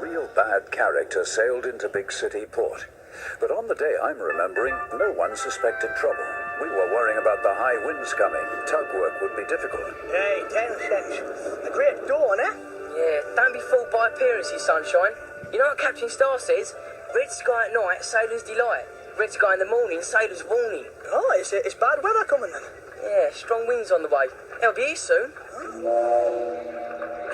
real bad character sailed into big city port. But on the day I'm remembering, no one suspected trouble. We were worrying about the high winds coming. Tug work would be difficult. Hey, 10 cents. A great dawn, eh? Yeah, don't be fooled by appearances, sunshine. You know what Captain Star says? Red sky at night, sailor's delight. Red sky in the morning, sailor's warning. Oh, it's bad weather coming then. Yeah, strong winds on the way. They'll be here soon.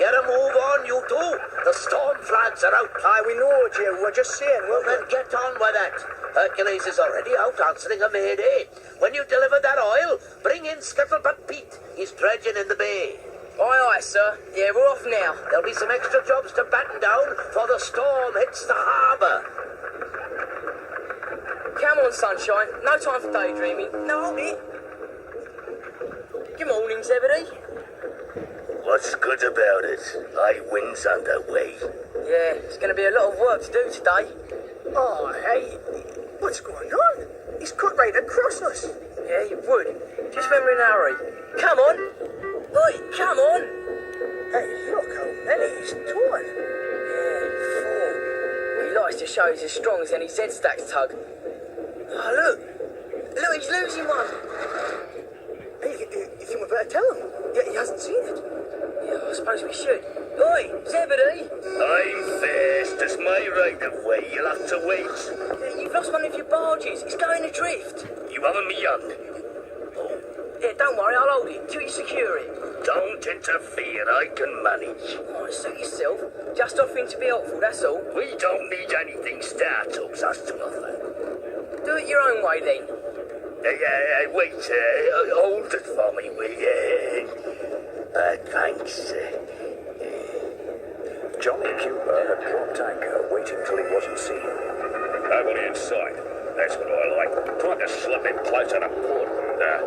Get a move on, you two. The storm flags are out. Aye, we know, Jay. We're just saying, Well, then get on with it. Hercules is already out answering a mayday. When you deliver that oil, bring in Scuttlebutt Pete. He's dredging in the bay. Aye, aye, sir. Yeah, we're off now. There'll be some extra jobs to batten down before the storm hits the harbour. Come on, sunshine. No time for daydreaming. No, hold it. Good morning, Zebedee. What's good about it? High winds underway. Yeah, it's going to be a lot of work to do today. Oh, hey. What's going on? He's cut right across us. Yeah, you would. Just remember in a hurry. Come on. Oi, come on. Hey, look how many he's towing. Yeah, 4. He likes to show he's as strong as any Z-Stacks tug. Oh, look. Look, he's losing one. Hey, you think we better tell him? Yeah, he hasn't seen it. Yeah, I suppose we should. Oi, Zebedee. I'm fast. It's my right of way. You'll have to wait. Yeah, you've lost one of your barges. It's going adrift. You having me young? Yeah, don't worry, I'll hold it till you secure it. Don't interfere. I can manage. Oh, suit yourself. Just offering to be helpful, that's all. We don't need anything startups, that's to nothing. Do it your own way, then. Wait, hold it for me, will you? Thanks. Johnny Cuba had dropped anchor, waiting till he wasn't seen. Nobody in sight. That's what I like. Trying to slip in closer to port and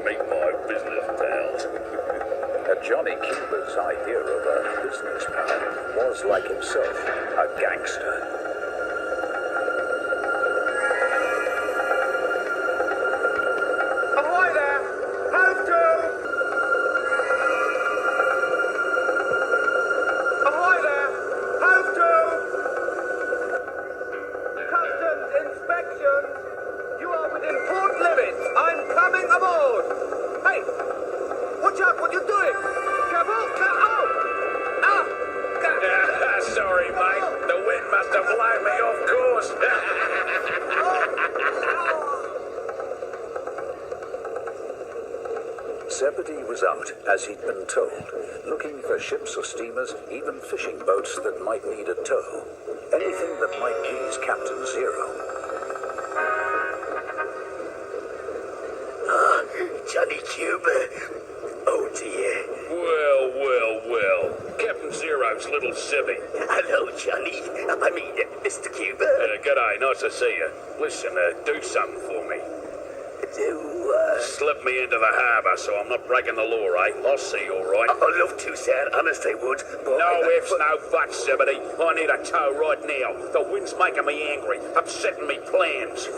meet my business pals. Johnny Cuba's idea of a business pal was, like himself, a gangster. Ahoy there! Have to! Ahoy there! Have to! Customs inspection! You are within port limits! I'm coming aboard! Hey! Watch out! What you doing? Careful! Oh! Ah! Sorry, mate. The wind must have blown me off course. Zebedee was out, as he'd been told, looking for ships or steamers, even fishing boats that might need a tow. Anything that might please Captain Zero. Johnny Cuba. Oh, dear. Well. Captain Zero's little civvy. Hello, Johnny. I mean, Mr. Cuba. G'day, nice to see you. Listen, do something for me. Slip me into the harbour so I'm not breaking the law, eh? I'll see you all right. I'd love to, sir. Honest, I would. But No ifs, no buts, Zebedee. I need a tow right now. The wind's making me angry, upsetting me plans.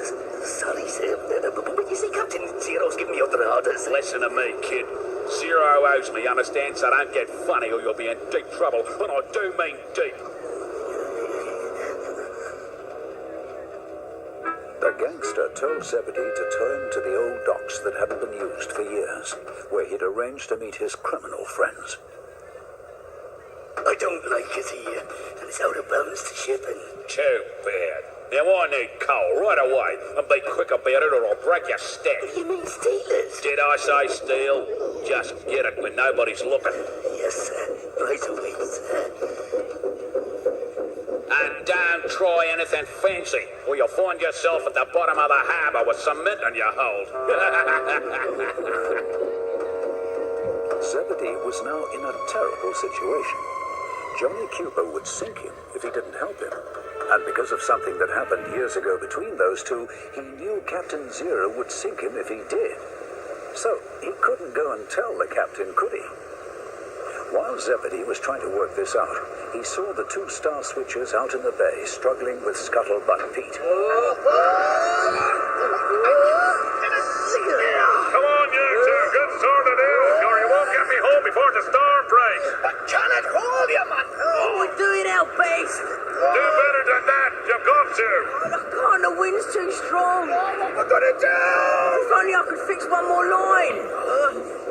Sorry, sir. But you see, Captain Zero's giving me other orders. Listen to me, kid. Zero owes me, understand? So don't get funny or you'll be in deep trouble. And I do mean deep. The gangster told Zebedee to turn to the old docks that hadn't been used for years, where he'd arranged to meet his criminal friends. I don't like it here. It's out of bounds to shipping. Too bad. Now I need coal right away. And be quick about it or I'll break your stack. You mean stealers? Did I say steal? Just get it when nobody's looking. Yes, sir. Right away, sir. And don't try anything fancy, or you'll find yourself at the bottom of the harbour with cement on your hold. Zebedee was now in a terrible situation. Johnny Cuba would sink him if he didn't help him. And because of something that happened years ago between those two, he knew Captain Zero would sink him if he did. So he couldn't go and tell the captain, could he? While Zebedee was trying to work this out, he saw the two star switchers out in the bay struggling with Scuttlebutt Pete. Come on, you two, get sorted out, or you won't get me home before the storm breaks. Can it hold you, man? Oh, we're doing our best. please. Do better than that. You've got to. I can't, the wind's too strong. What am I gonna do? If only I could fix one more line.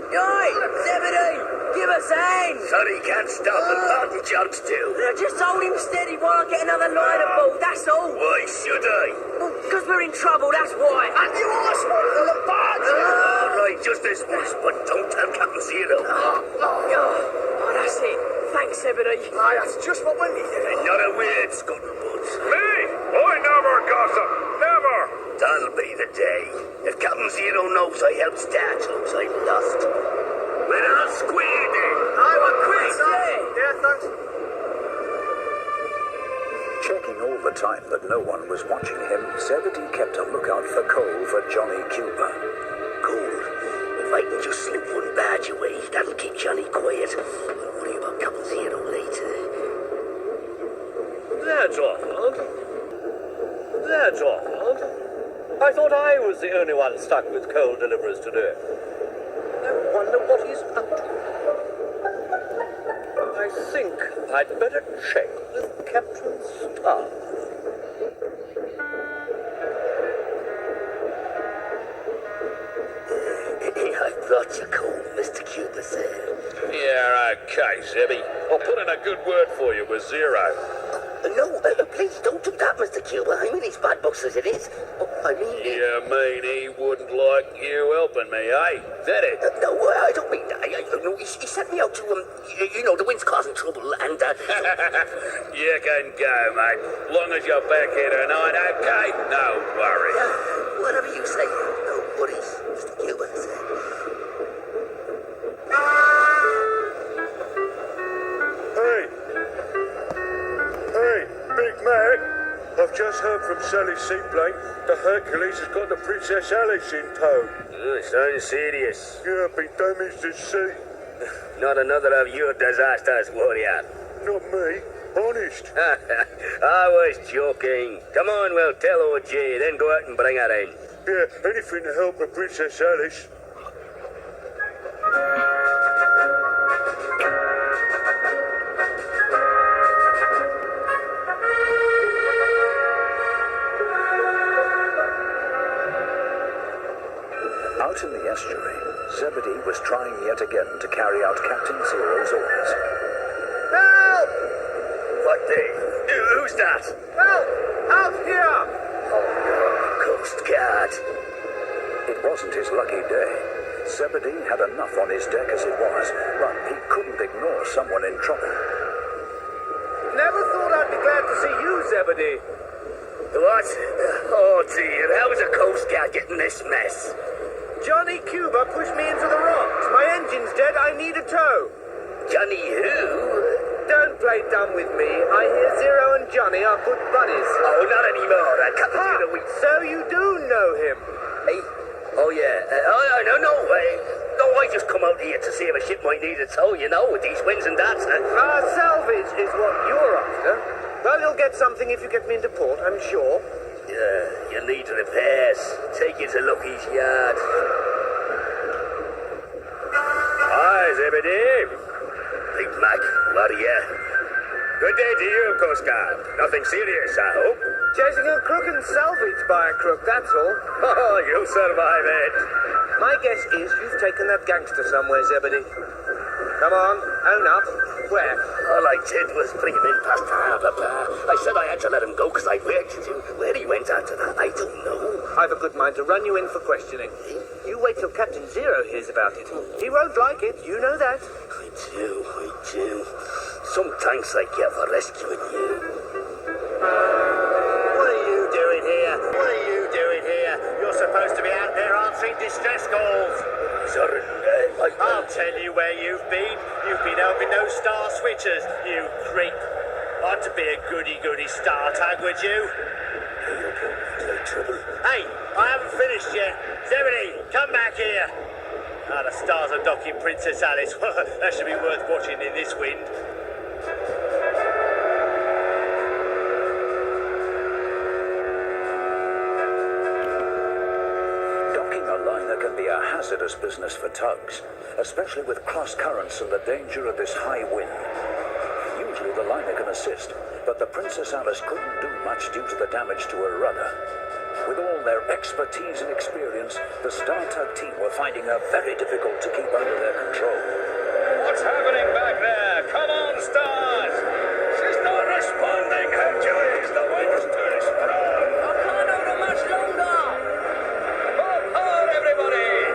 Oi, Zebedee, give us a hand. Sorry, can't stop. Important jobs too. Just hold him steady while I get another line aboard, that's all. Why should I? Well, because we're in trouble, that's why. And you arsehole, you'll have barred. All right, just this once, but don't tell Captain Zero. Oh, that's it. Thanks, Zebedee. Aye, that's just what we needed. Not a word, Scuttlebutt. Me? I never gossip. Never. That'll be the day. If Captain Zero knows I helped start Tugs, I'm lost. We're all square then. Aye, we're quits. Yeah. Yeah, thanks. Checking all the time that no one was watching him, Zebedee kept a lookout for coal for Johnny Cuba. Cool. If I can just slip one badge away, that'll keep Johnny quiet. I'll worry about Captain Zero later. That's Arnold. That's Arnold. I thought I was the only one stuck with coal deliverers today. I wonder what he's up to. I think I'd better check with Captain Star. I brought you coal, Mr. Cuba said. Yeah, okay, Zebby. I'll put in a good word for you with Zero. No, please don't do that, Mr. Cuba. I'm in his bad books as it is. I mean... You mean he wouldn't like you helping me, eh? That it? No, I don't mean that. No, he sent me out to, the wind's causing trouble, and, You can go, mate. Long as you're back here tonight, okay? No worries. whatever you say. No worries, Mr. Cuba said. Hey, Big Mac. I've just heard from Sally's seaplane. The Hercules has got the Princess Alice in tow. Sounds serious. Yeah, been damaged at sea. Not another of your disasters, warrior. Not me. Honest. I was joking. Come on, we'll tell OG, then go out and bring her in. Yeah, anything to help the Princess Alice. Out in the estuary, Zebedee was trying yet again to carry out Captain Zero's orders. Help! What the? Who's that? Help! Out here! Coast Guard. It wasn't his lucky day. Zebedee had enough on his deck as it was, but he couldn't ignore someone in trouble. Never thought I'd be glad to see you, Zebedee. What? Oh, dear. How is a Coast Guard getting this mess? Johnny Cuba pushed me into the rocks. My engine's dead. I need a tow. Johnny who? Don't play dumb with me. I hear Zero and Johnny are good buddies. Oh, not anymore. Captain Ha! Zero, So you do know him. Hey? Oh, yeah. No, I just come out here to see if a ship might need a tow, with these winds and that. Salvage is what you're after. Well, you'll get something if you get me into port, I'm sure. Yeah, you need repairs. Take you to Lucky's yard. Hi, Zebedee. Big Mac, warrior. Good day to you, Coast Guard. Nothing serious, I hope. Chasing a crook and salvage by a crook, that's all. Oh, you'll survive it. My guess is you've taken that gangster somewhere, Zebedee. Come on, own up. Where? All I did was bring him in past the harbour bar. I said I had to let him go because I'd work to do. Where he went after that, I don't know. I've a good mind to run you in for questioning. You wait till Captain Zero hears about it. He won't like it, you know that. I do. Some thanks I get for rescuing you. What are you doing here? You're supposed to be out there answering distress calls. Sorry, I'll tell you where you've been. You've been helping those star switchers, you creep. Ought to be a goody-goody star tag, would you? trouble. Hey, I haven't finished yet. Zebedee, come back here. The stars are docking Princess Alice. That should be worth watching in this wind. Docking a liner can be a hazardous business for tugs, especially with cross currents and the danger of this high wind. Usually the liner can assist, but the Princess Alice couldn't do much due to the damage to her rudder. With all their expertise and experience, the Star Tug team were finding her very difficult to keep under their control. What's happening back there? Come on, Stars! She's not responding, Hercules! The wind's too strong! I can't hold her much longer. More power, everybody!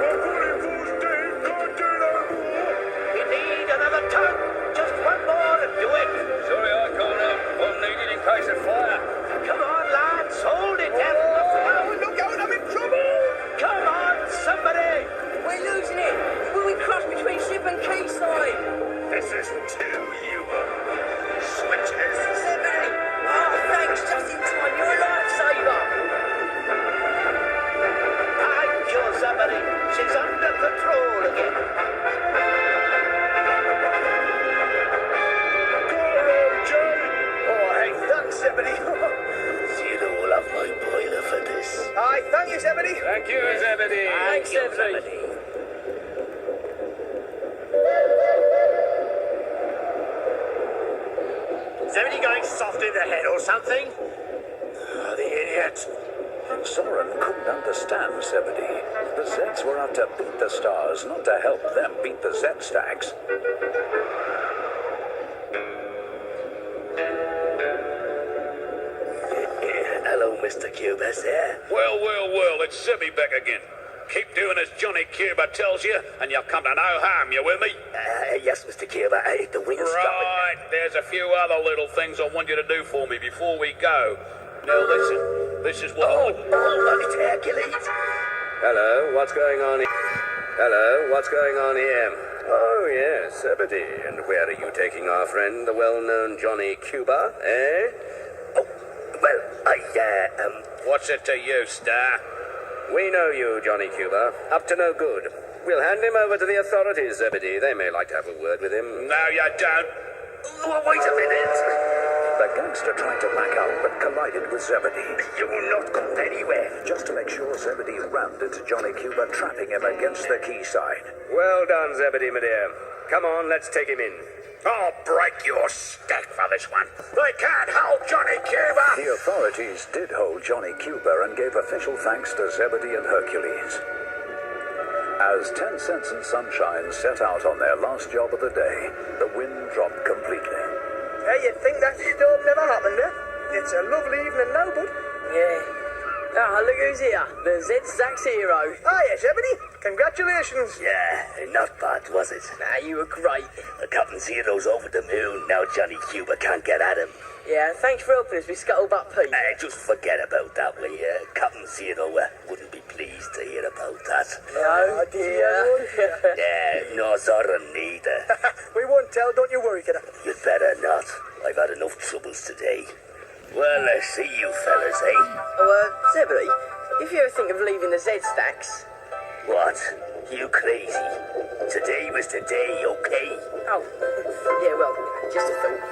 We need another tug. Just one more and do it. Sorry I can't help. One needed in case of fire. Come on, lads. Hold it down. Look out, I'm in trouble. Come on, somebody. We're losing it. Will we crush between ship and quayside? This isn't too human. Switches! Zebedee! Oh, thanks. Just in time. You're a lifesaver. Thank you, somebody. She's under control again. Oh, hey, thanks, Zebedee. Zero will have my boiler for this. Aye, thank you, Zebedee. Thank you, Zebedee. Thanks, Zebedee. Zebedee going soft in the head or something? Oh, the idiot. Soren couldn't understand Zebedee. The Zeds were out to beat the Stars, not to help them beat the Z-Stacks. Hello, Mr. Cubas here. Well, it's Zebby back again. Keep doing as Johnny Cuba tells you, and you'll come to no harm, you with me? Yes, Mr. Cuba. The wind's dropping. Right, there's a few other little things I want you to do for me before we go. Now listen, this is what I want. It's Hercules. Hello, what's going on here? Hello, what's going on here? Oh, yes, Zebedee. And where are you taking our friend, the well-known Johnny Cuba, eh? Oh, well, What's it to you, Star? We know you, Johnny Cuba. Up to no good. We'll hand him over to the authorities, Zebedee. They may like to have a word with him. No, you don't. wait a minute. The gangster tried to back out but collided with Zebedee. You will not go anywhere. Just to make sure, Zebedee rammed into Johnny Cuba, trapping him against the quayside. Well done, Zebedee, my dear. Come on, let's take him in. I'll break your stack for this one. They can't hold Johnny Cuba. The authorities did hold Johnny Cuba and gave official thanks to Zebedee and Hercules. As 10 Cents and Sunshine set out on their last job of the day, the wind dropped completely. Hey, you'd think that storm never happened, eh? It's a lovely evening now, bud. Yeah. Ah, look who's here. The Z-Stacks hero. Hiya, Zebedee. Congratulations. Yeah, not bad, was it? Nah, you were great. Captain Zero's over the moon. Now Johnny Cuba can't get at him. Yeah, thanks for helping us with Scuttlebutt Pete. Just forget about that, will you? Captain Zero wouldn't be pleased to hear about that. Oh, dear. Yeah, no, Zoran neither. We won't tell, don't you worry, kiddo. You'd better not. I've had enough troubles today. Well, see you fellas, eh? Oh, Zebedee, if you ever think of leaving the Z-Stacks... What? You crazy? Today was the day, okay? Oh, yeah, well, just a thought.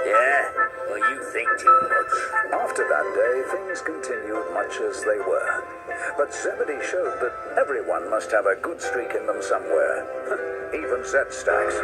Yeah? Well, you think too much. After that day, things continued much as they were. But Zebedee showed that everyone must have a good streak in them somewhere. Even Z-Stacks.